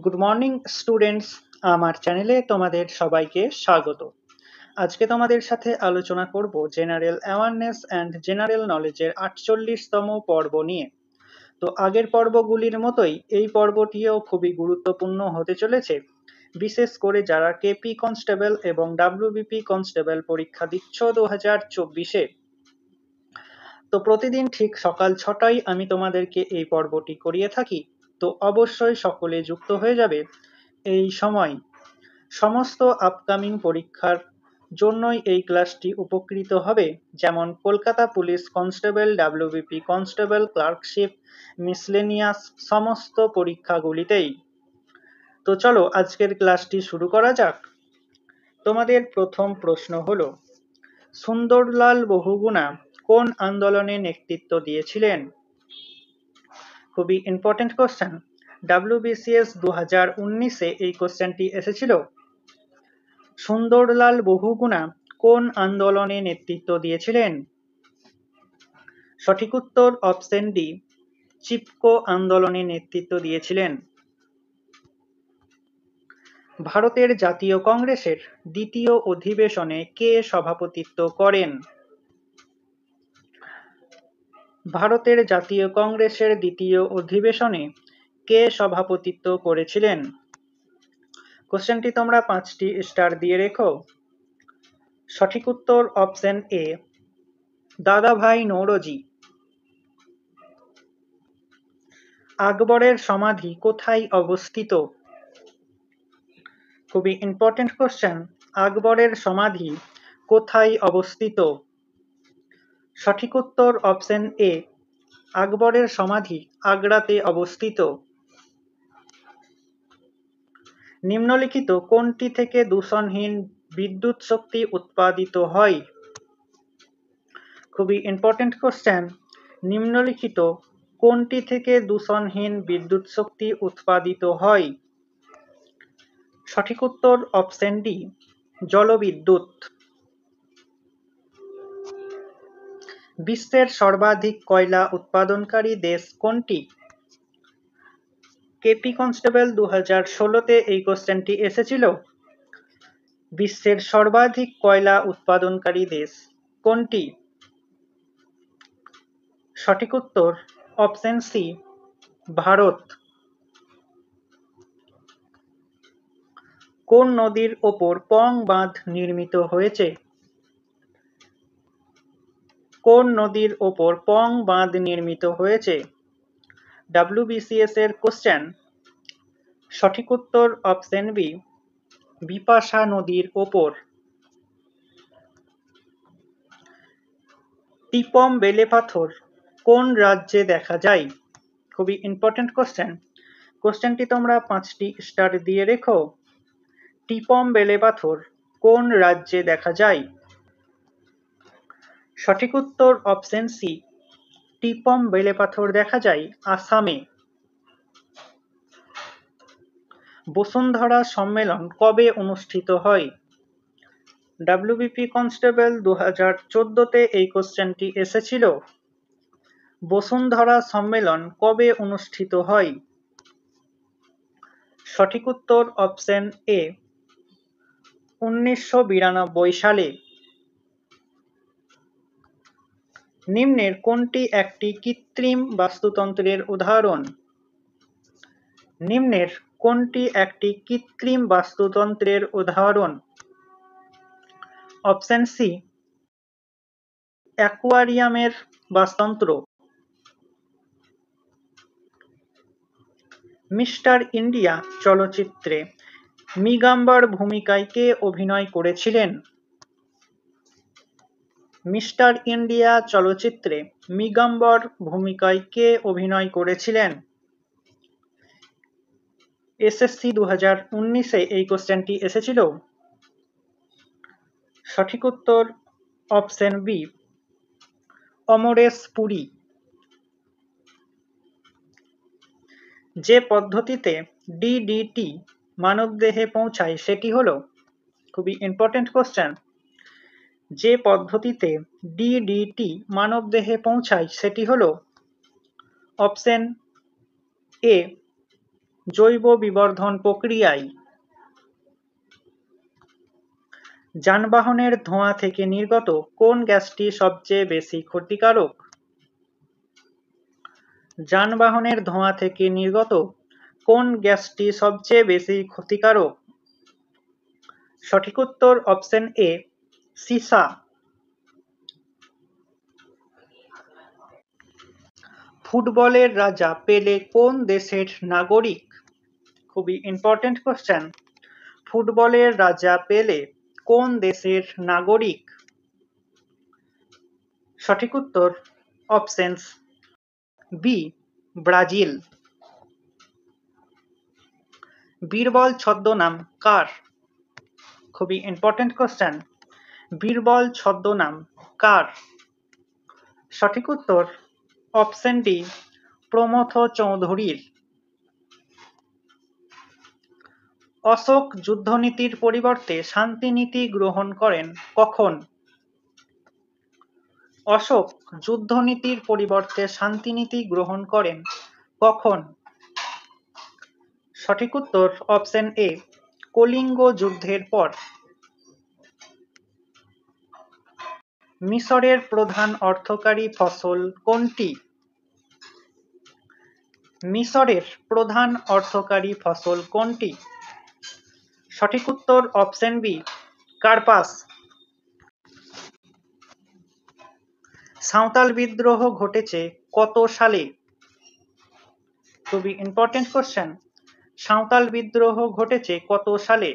Good morning students, আমার চ্যানেলে তোমাদের সবাইকে স্বাগত। আজকে তোমাদের সাথে আলোচনা করব জেনারেল অ্যাওয়ারনেস অ্যান্ড জেনারেল নলেজের 48তম পর্ব নিয়ে। তো আগের পর্বগুলির মতোই এই পর্বটিও খুবই গুরুত্বপূর্ণ হতে চলেছে, বিশেষ করে যারা কেপি কনস্টেবল এবং ডাব্লিউবিপি কনস্টেবল পরীক্ষা দিচ্ছ 2024-এ। তো প্রতিদিন ঠিক সকাল 6টায় আমি তোমাদেরকে এই পর্বটি করিয়ে থাকি, তো অবশ্যই সকলে যুক্ত হয়ে যাবে এই সময়। সমস্ত আপকামিং পরীক্ষার জন্যই এই ক্লাসটি উপকৃত হবে, যেমন Kolkata police constable, WBP constable, clerkship, miscellaneous সমস্ত পরীক্ষাগুলিতেই। তো চলো আজকের ক্লাসটি শুরু করা যাক। তোমাদের প্রথম প্রশ্ন হলো, সুন্দরলাল বহুগুণা কোন আন্দোলনে নেতৃত্ব দিয়েছিলেন? খুবই ইম্পর্টেন্ট কোশ্চেন। ডাব্লিউবিসিএস 2019-এ এই কোশ্চেনটি এসেছিল। সুন্দরলাল বহুগুণা কোন আন্দোলনে নেতৃত্ব দিয়েছিলেন? সঠিক উত্তর অপশন ডি, চিপকো আন্দোলনে নেতৃত্ব দিয়েছিলেন। ভারতের জাতীয় কংগ্রেসের দ্বিতীয় অধিবেশনে কে সভাপতিত্ব করেন? ভারতের জাতীয় কংগ্রেসের দ্বিতীয় অধিবেশনে কে সভাপতিত্ব করেছিলেন? কোশ্চেনটি তোমরা 5টি স্টার দিয়ে রেখো। সঠিক উত্তর অপশন এ, দাদাভাই নৌরোজি। আকবরের সমাধি কোথায় অবস্থিত? খুবই ইম্পর্টেন্ট কোশ্চেন। আকবরের সমাধি কোথায় অবস্থিত? সঠিক উত্তর অপশন এ, আকবরের সমাধি আগ্রাতে অবস্থিত। নিম্নলিখিত কোনটি থেকে দূষণহীন বিদ্যুৎ শক্তি উৎপাদিত হয়? খুবই ইম্পর্টেন্ট কোশ্চেন। নিম্নলিখিত কোনটি থেকে দূষণহীন বিদ্যুৎ শক্তি উৎপাদিত হয়? সঠিক উত্তর অপশন ডি, জলবিদ্যুৎ। বিশ্বের সর্বাধিক কয়লা উৎপাদনকারী দেশ কোনটি? কেপি কনস্টেবল 2016-তে এই কোশ্চেনটি এসেছিল। বিশ্বের সর্বাধিক কয়লা উৎপাদনকারী দেশ কোনটি? সঠিক উত্তর অপশন সি, ভারত। কোন নদীর ওপর পং বাঁধ নির্মিত হয়েছে? কোন নদীর ওপর পং বাঁধ নির্মিত হয়েছে? ডাব্লিউবিসিএস এর কোশ্চেন। সঠিক উত্তর অপশন বি, বিপাশা নদীর ওপর। টিপম বেলেপাথর কোন রাজ্যে দেখা যায়? খুবই ইম্পর্টেন্ট কোশ্চেন। কোশ্চেনটি তোমরা 5টি স্টার দিয়ে রেখো। টিপম বেলেপাথর কোন রাজ্যে দেখা যায়? সঠিক উত্তর অপশন সি, টিপম বেলেপাথর দেখা যায় আসামে। বসুন্ধরা সম্মেলন কবে অনুষ্ঠিত হয়? ডাব্লিউবিপি কনস্টেবল 2014-তে এই কোশ্চেনটি এসেছিল। বসুন্ধরা সম্মেলন কবে অনুষ্ঠিত হয়? সঠিক উত্তর অপশন এ, 1992 সালে। নিম্নের কোনটি একটি কৃত্রিম বাস্তুতন্ত্রের উদাহরণ? নিম্নের কোনটি একটি কৃত্রিম বাস্তুতন্ত্রের উদাহরণ? অপশন সি, অ্যাকোয়ারিয়ামের বাস্তুতন্ত্র। মিস্টার ইন্ডিয়া চলচ্চিত্রে মিগাম্বর ভূমিকায় কে অভিনয় করেছিলেন? মিস্টার ইন্ডিয়া চলচ্চিত্রে মিগাম্বর ভূমিকায় কে অভিনয় করেছিলেন? এসএসসি 2019-এ এই কোশ্চেনটি এসেছিল। সঠিক উত্তর অপশন বি, অমরেশ পুরী। যে পদ্ধতিতে ডিডিটি মানবদেহে পৌঁছায় সেটি হলো? খুবই ইম্পর্টেন্ট কোশ্চেন। যে পদ্ধতিতে ডিডিটি মানবদেহে পৌঁছায় সেটি হলো? অপশন এ, জৈব বিবর্ধন প্রক্রিয়ায় যানবাহনের ধোঁয়া থেকে নির্গত কোন গ্যাসটি সবচেয়ে বেশি ক্ষতিকারক? যানবাহনের ধোঁয়া থেকে নির্গত কোন গ্যাসটি সবচেয়ে বেশি ক্ষতিকারক? সঠিক উত্তর অপশন এ, সীসা। ফুটবলের রাজা পেলে কোন দেশের নাগরিক? খুবই ইম্পর্টেন্ট কোশ্চেন। ফুটবলের রাজা পেলে কোন দেশের নাগরিক? সঠিক উত্তর অপশন বি, ব্রাজিল। বীরবল ছদ্মনাম কার? খুবই ইম্পর্টেন্ট কোশ্চেন। বীরবল ছদ্মনাম কার? সঠিক উত্তর অপশন ডি, প্রমথ চৌধুরীর। অশোক যুদ্ধনীতির পরিবর্তে শান্তিনীতি গ্রহণ করেন কখন? অশোক যুদ্ধনীতির পরিবর্তে শান্তিনীতি গ্রহণ করেন কখন? সঠিক উত্তর অপশন এ, কলিঙ্গ যুদ্ধের পর। মিশরের প্রধান অর্থকরী ফসল কোনটি? মিশরের প্রধান অর্থকরী ফসল কোনটি? সঠিক উত্তর অপশন বি, কার্পাস। সাঁওতাল বিদ্রোহ ঘটেছে কত সালে? খুবই ইম্পর্টেন্ট কোশ্চেন। সাঁওতাল বিদ্রোহ ঘটেছে কত সালে?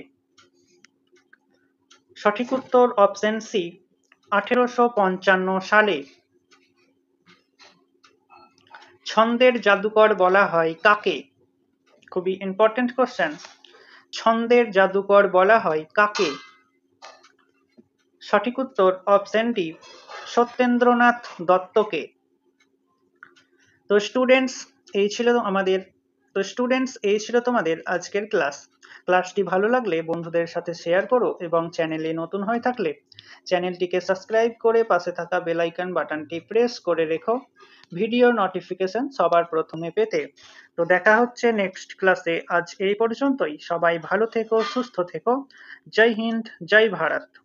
সঠিক উত্তর অপশন সি, 1855 সালে। ছন্দের জাদুকর বলা হয় কাকে? খুবই ইম্পর্টেন্ট কোশ্চেন। ছন্দের জাদুকর বলা হয় কাকে? সঠিক উত্তর অপশন ডি, সত্যেন্দ্রনাথ দত্তকে। তো স্টুডেন্টস এই ছিল তোমাদের আজকের ক্লাস। ক্লাসটি ভালো লাগলে বন্ধুদের সাথে শেয়ার করো এবং চ্যানেলে নতুন হয়ে থাকলে চ্যানেলটিকে সাবস্ক্রাইব করে পাশে থাকা বেল আইকন বাটনটি প্রেস করে রেখো ভিডিও নোটিফিকেশন সবার প্রথমে পেতে। তো দেখা হচ্ছে নেক্সট ক্লাসে। আজ এই পর্যন্তই। সবাই ভালো থেকো, সুস্থ থেকো। জয় হিন্দ, জয় ভারত।